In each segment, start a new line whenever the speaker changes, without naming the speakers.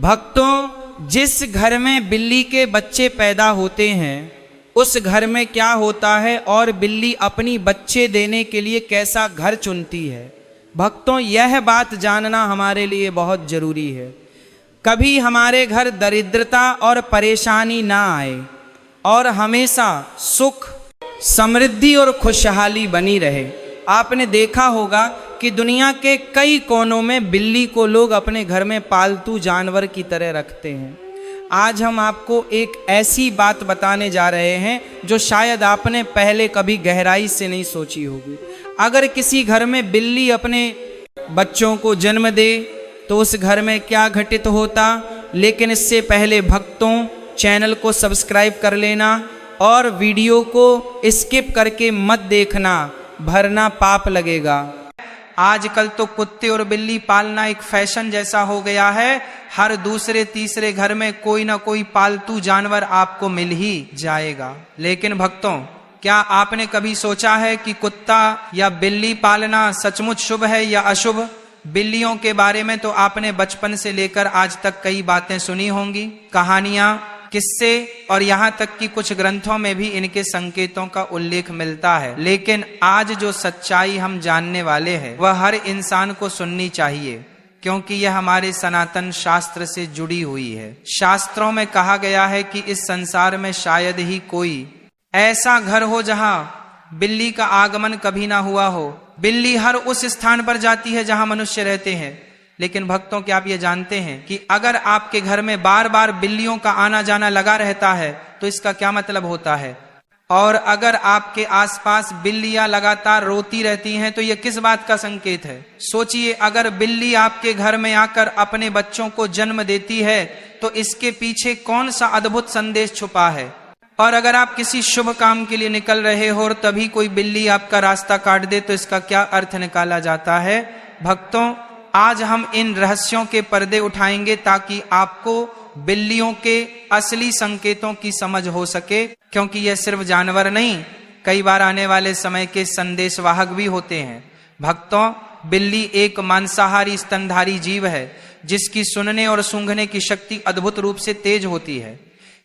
भक्तों, जिस घर में बिल्ली के बच्चे पैदा होते हैं उस घर में क्या होता है और बिल्ली अपनी बच्चे देने के लिए कैसा घर चुनती है। भक्तों, यह बात जानना हमारे लिए बहुत जरूरी है। कभी हमारे घर दरिद्रता और परेशानी ना आए और हमेशा सुख, समृद्धि और खुशहाली बनी रहे। आपने देखा होगा कि दुनिया के कई कोनों में बिल्ली को लोग अपने घर में पालतू जानवर की तरह रखते हैं। आज हम आपको एक ऐसी बात बताने जा रहे हैं जो शायद आपने पहले कभी गहराई से नहीं सोची होगी। अगर किसी घर में बिल्ली अपने बच्चों को जन्म दे तो उस घर में क्या घटित होता। लेकिन इससे पहले भक्तों, चैनल को सब्सक्राइब कर लेना और वीडियो को स्किप करके मत देखना, वरना पाप लगेगा। आजकल तो कुत्ते और बिल्ली पालना एक फैशन जैसा हो गया है। हर दूसरे तीसरे घर में कोई ना कोई पालतू जानवर आपको मिल ही जाएगा। लेकिन भक्तों, क्या आपने कभी सोचा है कि कुत्ता या बिल्ली पालना सचमुच शुभ है या अशुभ? बिल्लियों के बारे में तो आपने बचपन से लेकर आज तक कई बातें सुनी होंगी, कहानियां, किस्से और यहाँ तक कि कुछ ग्रंथों में भी इनके संकेतों का उल्लेख मिलता है। लेकिन आज जो सच्चाई हम जानने वाले हैं वह हर इंसान को सुननी चाहिए, क्योंकि यह हमारे सनातन शास्त्र से जुड़ी हुई है। शास्त्रों में कहा गया है कि इस संसार में शायद ही कोई ऐसा घर हो जहां बिल्ली का आगमन कभी ना हुआ हो। बिल्ली हर उस स्थान पर जाती है जहां मनुष्य रहते हैं। लेकिन भक्तों, क्या आप ये जानते हैं कि अगर आपके घर में बार बार बिल्लियों का आना जाना लगा रहता है तो इसका क्या मतलब होता है? और अगर आपके आसपास बिल्लियां लगातार रोती रहती हैं तो यह किस बात का संकेत है? सोचिए, अगर बिल्ली आपके घर में आकर अपने बच्चों को जन्म देती है तो इसके पीछे कौन सा अद्भुत संदेश छुपा है। और अगर आप किसी शुभ काम के लिए निकल रहे हो और तभी कोई बिल्ली आपका रास्ता काट दे तो इसका क्या अर्थ निकाला जाता है? भक्तों, आज हम इन रहस्यों के पर्दे उठाएंगे ताकि आपको बिल्लियों के असली संकेतों की समझ हो सके, क्योंकि यह सिर्फ जानवर नहीं, कई बार आने वाले समय के संदेशवाहक भी होते हैं। भक्तों, बिल्ली एक मांसाहारी स्तनधारी जीव है जिसकी सुनने और सूंघने की शक्ति अद्भुत रूप से तेज होती है।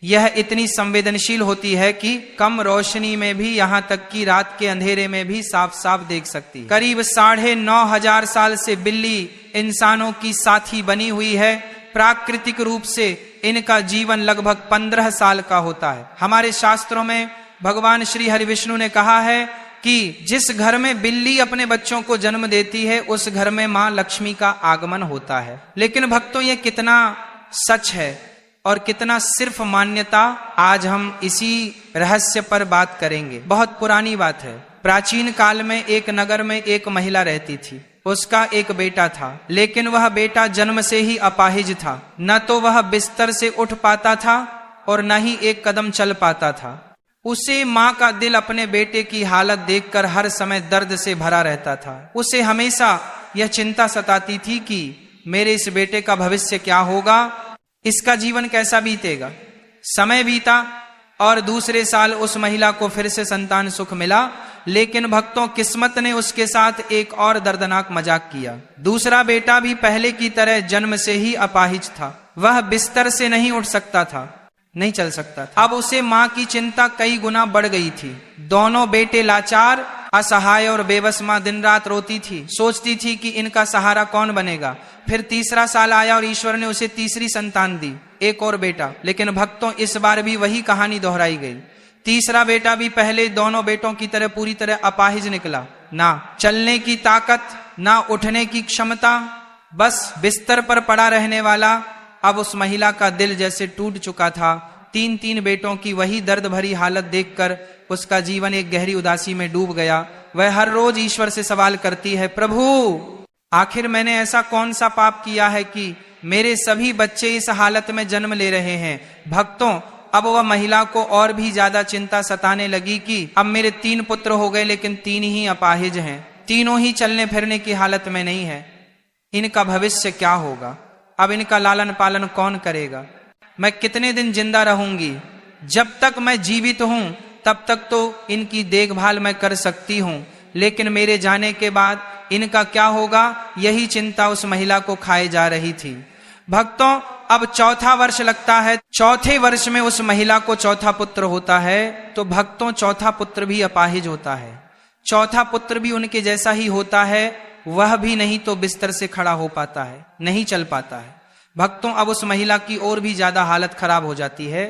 यह इतनी संवेदनशील होती है कि कम रोशनी में भी, यहाँ तक कि रात के अंधेरे में भी साफ साफ देख सकती है। करीब 9,500 साल से बिल्ली इंसानों की साथी बनी हुई है। प्राकृतिक रूप से इनका जीवन लगभग 15 साल का होता है। हमारे शास्त्रों में भगवान श्री हरि विष्णु ने कहा है कि जिस घर में बिल्ली अपने बच्चों को जन्म देती है उस घर में मां लक्ष्मी का आगमन होता है। लेकिन भक्तों, यह कितना सच है और कितना सिर्फ मान्यता, आज हम इसी रहस्य पर बात करेंगे। बहुत पुरानी बात है। प्राचीन काल में एक नगर में एक महिला रहती थी। उसका एक बेटा था, लेकिन वह बेटा जन्म से ही अपाहिज था। न तो वह बिस्तर से उठ पाता था और न ही एक कदम चल पाता था। उसे माँ का दिल अपने बेटे की हालत देखकर हर समय दर्द से भरा रहता था। उसे हमेशा यह चिंता सताती थी कि मेरे इस बेटे का भविष्य क्या होगा, इसका जीवन कैसा बीतेगा। समय बीता और दूसरे साल उस महिला को फिर से संतान सुख मिला। लेकिन भक्तों, किस्मत ने उसके साथ एक और दर्दनाक मजाक किया। दूसरा बेटा भी पहले की तरह जन्म से ही अपाहिज था। वह बिस्तर से नहीं उठ सकता था, नहीं चल सकता था। अब उसे माँ की चिंता कई गुना बढ़ गई थी। दोनों बेटे लाचार, असहाय और बेबस माँ दिन रात रोती थी। सोचती थी कि इनका सहारा कौन बनेगा। फिर तीसरा साल आया और ईश्वर ने उसे तीसरी संतान दी, एक और बेटा। लेकिन भक्तों, इस बार भी वही कहानी दोहराई गई। तीसरा बेटा भी पहले दोनों बेटों की तरह पूरी तरह अपाहिज निकला। ना चलने की ताकत, ना उठने की क्षमता, बस बिस्तर पर पड़ा रहने वाला। अब उस महिला का दिल जैसे टूट चुका था। 3 बेटों की वही दर्द भरी हालत देखकर उसका जीवन एक गहरी उदासी में डूब गया। वह हर रोज ईश्वर से सवाल करती है, प्रभु, आखिर मैंने ऐसा कौन सा पाप किया है कि मेरे सभी बच्चे इस हालत में जन्म ले रहे हैं। भक्तों, अब वह महिला को और भी ज्यादा चिंता सताने लगी कि अब मेरे 3 पुत्र हो गए लेकिन 3 ही अपाहिज हैं। तीनों ही चलने फिरने की हालत में नहीं है। इनका भविष्य क्या होगा? अब इनका लालन पालन कौन करेगा? मैं कितने दिन जिंदा रहूंगी? जब तक मैं जीवित हूं तब तक तो इनकी देखभाल मैं कर सकती हूं, लेकिन मेरे जाने के बाद इनका क्या होगा, यही चिंता उस महिला को खाए जा रही थी। भक्तों, अब चौथा वर्ष लगता है, चौथे वर्ष में उस महिला को चौथा पुत्र होता है। तो भक्तों चौथा पुत्र भी अपाहिज होता है, चौथा पुत्र भी उनके जैसा ही होता है, वह भी नहीं तो बिस्तर से खड़ा हो पाता है, नहीं चल पाता है। भक्तों अब उस महिला की और भी ज्यादा हालत खराब हो जाती है।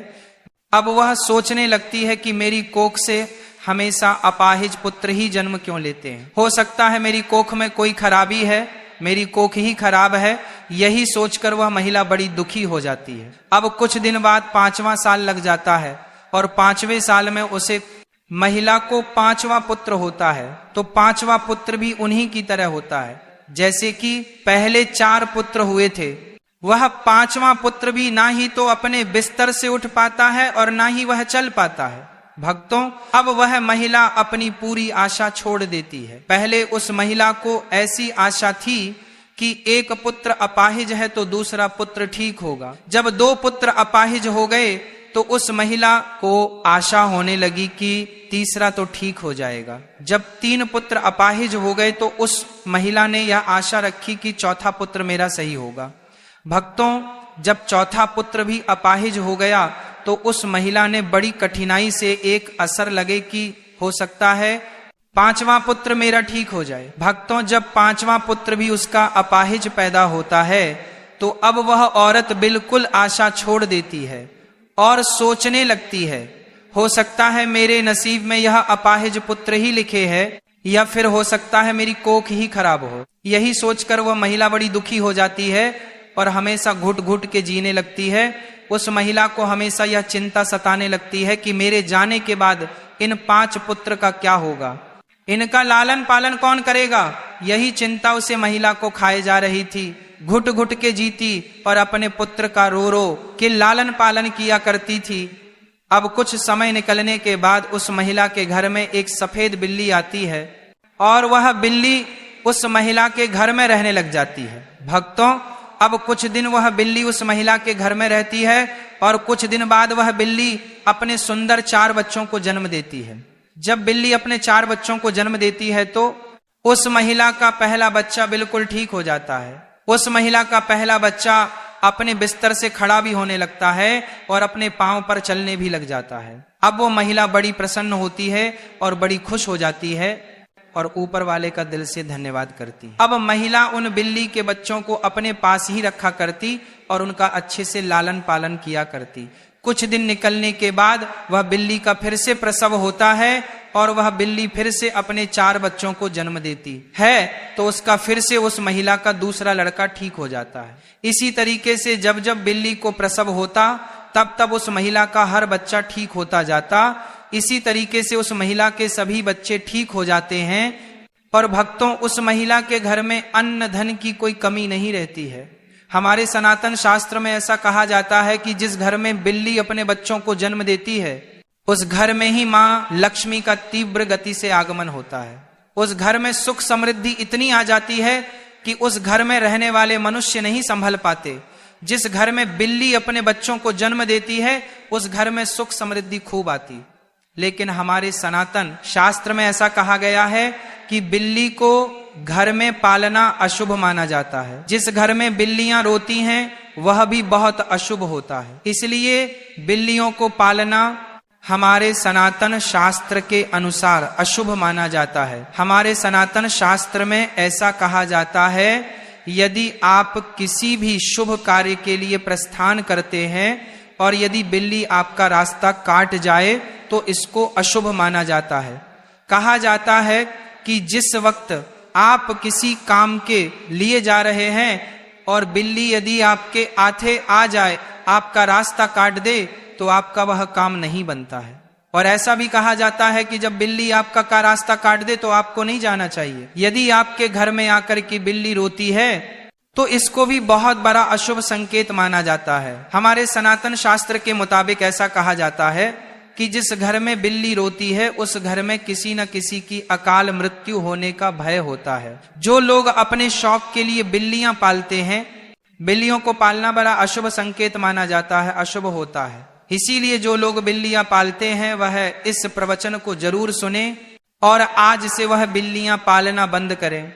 अब वह सोचने लगती है कि मेरी कोख से हमेशा अपाहिज पुत्र ही जन्म क्यों लेते हैं, हो सकता है मेरी कोख में कोई खराबी है, मेरी कोख ही खराब है। यही सोचकर वह महिला बड़ी दुखी हो जाती है। अब कुछ दिन बाद 5वां साल लग जाता है और 5वें साल में उसे महिला को 5वां पुत्र होता है। तो 5वां पुत्र भी उन्हीं की तरह होता है जैसे कि पहले 4 पुत्र हुए थे। वह 5वां पुत्र भी ना ही तो अपने बिस्तर से उठ पाता है और ना ही वह चल पाता है। भक्तों अब वह महिला अपनी पूरी आशा छोड़ देती है। पहले उस महिला को ऐसी आशा थी कि एक पुत्र अपाहिज है तो दूसरा पुत्र ठीक होगा। जब 2 पुत्र अपाहिज हो गए तो उस महिला को आशा होने लगी कि तीसरा तो ठीक हो जाएगा। जब 3 पुत्र अपाहिज हो गए तो उस महिला ने यह आशा रखी कि चौथा पुत्र मेरा सही होगा। भक्तों जब चौथा पुत्र भी अपाहिज हो गया तो उस महिला ने बड़ी कठिनाई से एक असर लगे कि हो सकता है 5वां पुत्र मेरा ठीक हो जाए। भक्तों जब 5वां पुत्र भी उसका अपाहिज पैदा होता है तो अब वह औरत बिल्कुल आशा छोड़ देती है और सोचने लगती है, हो सकता है मेरे नसीब में यह अपाहिज पुत्र ही लिखे है या फिर हो सकता है मेरी कोख ही खराब हो। यही सोचकर वह महिला बड़ी दुखी हो जाती है और हमेशा घुट घुट के जीने लगती है। उस महिला को हमेशा यह चिंता सताने लगती है कि मेरे जाने के बाद इन 5 पुत्र का क्या होगा, इनका लालन पालन कौन करेगा। यही चिंता उसे महिला को खाए जा रही थी। घुट घुट के जीती और अपने पुत्र का रो रो के लालन पालन किया करती थी। अब कुछ समय निकलने के बाद उस महिला के घर में एक सफेद बिल्ली आती है और वह बिल्ली उस महिला के घर में रहने लग जाती है। भक्तों अब कुछ दिन वह बिल्ली उस महिला के घर में रहती है और कुछ दिन बाद वह बिल्ली अपने सुंदर 4 बच्चों को जन्म देती है। जब बिल्ली अपने 4 बच्चों को जन्म देती है तो उस महिला का पहला बच्चा बिल्कुल ठीक हो जाता है। उस महिला का पहला बच्चा अपने बिस्तर से खड़ा भी होने लगता है और अपने पांव पर चलने भी लग जाता है। अब वो महिला बड़ी प्रसन्न होती है और बड़ी खुश हो जाती है और ऊपर वाले का दिल से धन्यवाद करती। अब महिला उन बिल्ली के बच्चों को अपने पास ही रखा करती और उनका अच्छे से लालन पालन किया करती। कुछ दिन निकलने के बाद वह बिल्ली का फिर से प्रसव होता है और वह बिल्ली फिर से अपने 4 बच्चों को जन्म देती है तो उसका फिर से उस महिला का दूसरा लड़का ठीक हो जाता है। इसी तरीके से जब जब बिल्ली को प्रसव होता तब तब उस महिला का हर बच्चा ठीक होता जाता। इसी तरीके से उस महिला के सभी बच्चे ठीक हो जाते हैं। पर भक्तों उस महिला के घर में अन्न धन की कोई कमी नहीं रहती है। हमारे सनातन शास्त्र में ऐसा कहा जाता है कि जिस घर में बिल्ली अपने बच्चों को जन्म देती है उस घर में ही माँ लक्ष्मी का तीव्र गति से आगमन होता है। उस घर में सुख समृद्धि इतनी आ जाती है कि उस घर में रहने वाले मनुष्य नहीं संभल पाते। जिस घर में बिल्ली अपने बच्चों को जन्म देती है उस घर में सुख समृद्धि खूब आती। लेकिन हमारे सनातन शास्त्र में ऐसा कहा गया है कि बिल्ली को घर में पालना अशुभ माना जाता है। जिस घर में बिल्लियां रोती हैं वह भी बहुत अशुभ होता है। इसलिए बिल्लियों को पालना हमारे सनातन शास्त्र के अनुसार अशुभ माना जाता है। हमारे सनातन शास्त्र में ऐसा कहा जाता है, यदि आप किसी भी शुभ कार्य के लिए प्रस्थान करते हैं और यदि बिल्ली आपका रास्ता काट जाए तो इसको अशुभ माना जाता है। कहा जाता है कि जिस वक्त आप किसी काम के लिए जा रहे हैं और बिल्ली यदि आपके आथे आ जाए, आपका रास्ता काट दे, तो आपका वह काम नहीं बनता है। और ऐसा भी कहा जाता है कि जब बिल्ली आपका का रास्ता काट दे तो आपको नहीं जाना चाहिए। यदि आपके घर में आकर के बिल्ली रोती है तो इसको भी बहुत बड़ा अशुभ संकेत माना जाता है। हमारे सनातन शास्त्र के मुताबिक ऐसा कहा जाता है कि जिस घर में बिल्ली रोती है उस घर में किसी न किसी की अकाल मृत्यु होने का भय होता है। जो लोग अपने शौक के लिए बिल्लियां पालते हैं, बिल्लियों को पालना बड़ा अशुभ संकेत माना जाता है, अशुभ होता है। इसीलिए जो लोग बिल्लियां पालते हैं वह इस प्रवचन को जरूर सुने और आज से वह बिल्लियां पालना बंद करें।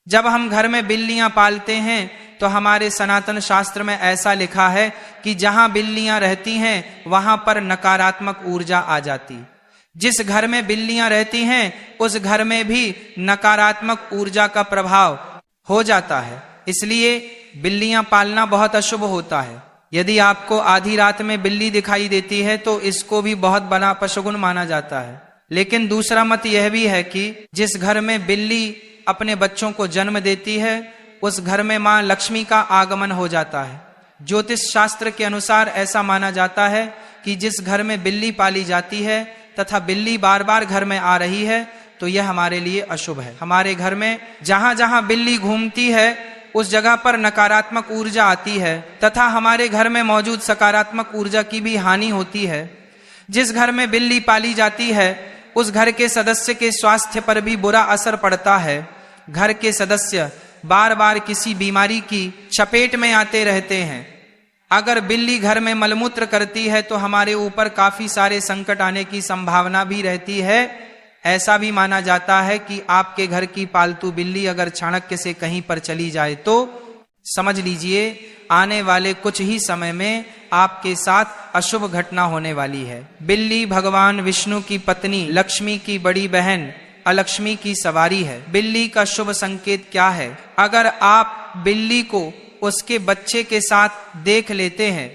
जब हम घर में बिल्लियां पालते हैं तो हमारे सनातन शास्त्र में ऐसा लिखा है कि जहां बिल्लियां रहती हैं वहां पर नकारात्मक ऊर्जा आ जाती। जिस घर में बिल्लियां रहती हैं उस घर में भी नकारात्मक ऊर्जा का प्रभाव हो जाता है। इसलिए बिल्लियां पालना बहुत अशुभ होता है। यदि आपको आधी रात में बिल्ली दिखाई देती है तो इसको भी बहुत बड़ा अपशगुन माना जाता है। लेकिन दूसरा मत यह भी है कि जिस घर में बिल्ली अपने बच्चों को जन्म देती है उस घर में मां लक्ष्मी का आगमन हो जाता है। ज्योतिष शास्त्र के अनुसार ऐसा माना जाता है कि जिस घर में बिल्ली पाली जाती है तथा बिल्ली बार बार घर में आ रही है तो यह हमारे लिए अशुभ है। हमारे घर में जहां जहां बिल्ली घूमती है उस जगह पर नकारात्मक ऊर्जा आती है तथा हमारे घर में मौजूद सकारात्मक ऊर्जा की भी हानि होती है। जिस घर में बिल्ली पाली जाती है उस घर के सदस्य के स्वास्थ्य पर भी बुरा असर पड़ता है। घर के सदस्य बार बार किसी बीमारी की चपेट में आते रहते हैं। अगर बिल्ली घर में मलमूत्र करती है तो हमारे ऊपर काफी सारे संकट आने की संभावना भी रहती है। ऐसा भी माना जाता है कि आपके घर की पालतू बिल्ली अगर चाणक्य से कहीं पर चली जाए तो समझ लीजिए आने वाले कुछ ही समय में आपके साथ अशुभ घटना होने वाली है। बिल्ली भगवान विष्णु की पत्नी लक्ष्मी की बड़ी बहन अलक्ष्मी की सवारी है। बिल्ली का शुभ संकेत क्या है? अगर आप बिल्ली को उसके बच्चे के साथ देख लेते हैं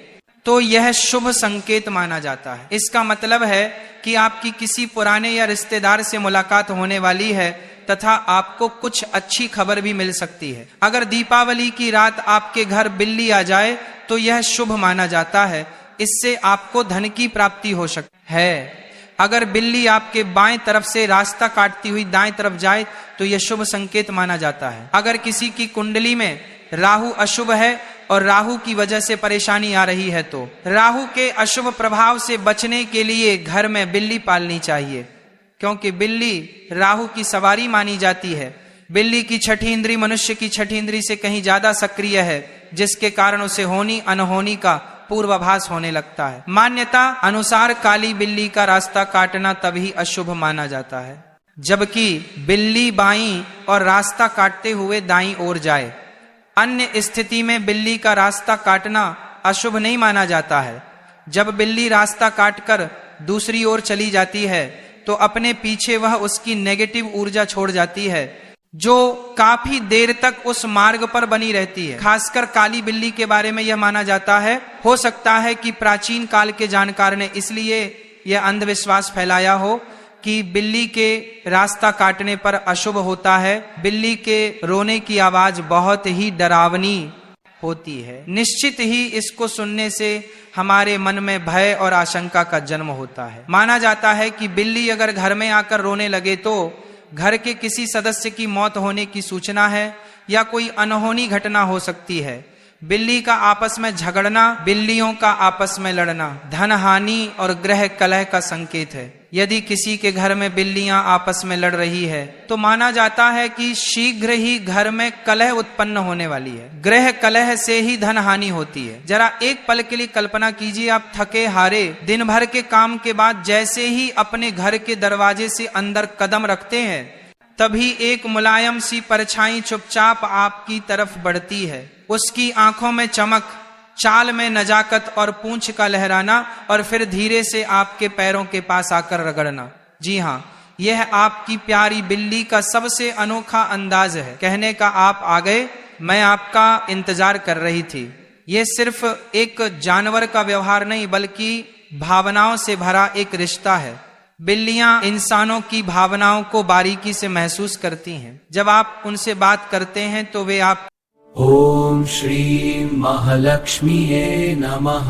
तो यह शुभ संकेत माना जाता है। इसका मतलब है कि आपकी किसी पुराने या रिश्तेदार से मुलाकात होने वाली है तथा आपको कुछ अच्छी खबर भी मिल सकती है। अगर दीपावली की रात आपके घर बिल्ली आ जाए तो यह शुभ माना जाता है। इससे आपको धन की प्राप्ति हो सकती है। अगर बिल्ली आपके बाएं तरफ से रास्ता काटती हुई दाएं तरफ जाए तो यह शुभ संकेत माना जाता है। अगर किसी की कुंडली में राहु अशुभ है और राहु की वजह से परेशानी आ रही है तो राहु के अशुभ प्रभाव से बचने के लिए घर में बिल्ली पालनी चाहिए, क्योंकि बिल्ली राहु की सवारी मानी जाती है। बिल्ली की छठी इंद्री मनुष्य की छठी इंद्री से कहीं ज्यादा सक्रिय है, जिसके कारण उसे होनी अनहोनी का पूर्वाभास होने लगता है। मान्यता अनुसार काली बिल्ली का रास्ता काटना तभी अशुभ माना जाता है जबकि बिल्ली बाईं और रास्ता काटते हुए दाईं ओर जाए। अन्य स्थिति में बिल्ली का रास्ता काटना अशुभ नहीं माना जाता है। जब बिल्ली रास्ता काटकर दूसरी ओर चली जाती है तो अपने पीछे वह उसकी नेगेटिव ऊर्जा छोड़ जाती है जो काफी देर तक उस मार्ग पर बनी रहती है। खासकर काली बिल्ली के बारे में यह माना जाता है, हो सकता है कि प्राचीन काल के जानकार ने इसलिए यह अंधविश्वास फैलाया हो कि बिल्ली के रास्ता काटने पर अशुभ होता है। बिल्ली के रोने की आवाज बहुत ही डरावनी होती है। निश्चित ही इसको सुनने से हमारे मन में भय और आशंका का जन्म होता है। माना जाता है कि बिल्ली अगर घर में आकर रोने लगे तो घर के किसी सदस्य की मौत होने की सूचना है या कोई अनहोनी घटना हो सकती है। बिल्ली का आपस में झगड़ना, बिल्लियों का आपस में लड़ना धन हानि और गृह कलह का संकेत है। यदि किसी के घर में बिल्लियां आपस में लड़ रही है तो माना जाता है कि शीघ्र ही घर में कलह उत्पन्न होने वाली है। गृह कलह से ही धन हानि होती है। जरा एक पल के लिए कल्पना कीजिए, आप थके हारे दिन भर के काम के बाद जैसे ही अपने घर के दरवाजे से अंदर कदम रखते हैं तभी एक मुलायम सी परछाई चुपचाप आपकी तरफ बढ़ती है। उसकी आंखों में चमक, चाल में नजाकत और पूंछ का लहराना और फिर धीरे से आपके पैरों के पास आकर रगड़ना। जी हाँ, यह आपकी प्यारी बिल्ली का सबसे अनोखा अंदाज है। कहने का आप आ गए, मैं आपका इंतजार कर रही थी। यह सिर्फ एक जानवर का व्यवहार नहीं बल्कि भावनाओं से भरा एक रिश्ता है। बिल्लियां इंसानों की भावनाओं को बारीकी से महसूस करती हैं। जब आप उनसे बात करते हैं तो वे आप
ओम श्री महालक्ष्मीये नमः।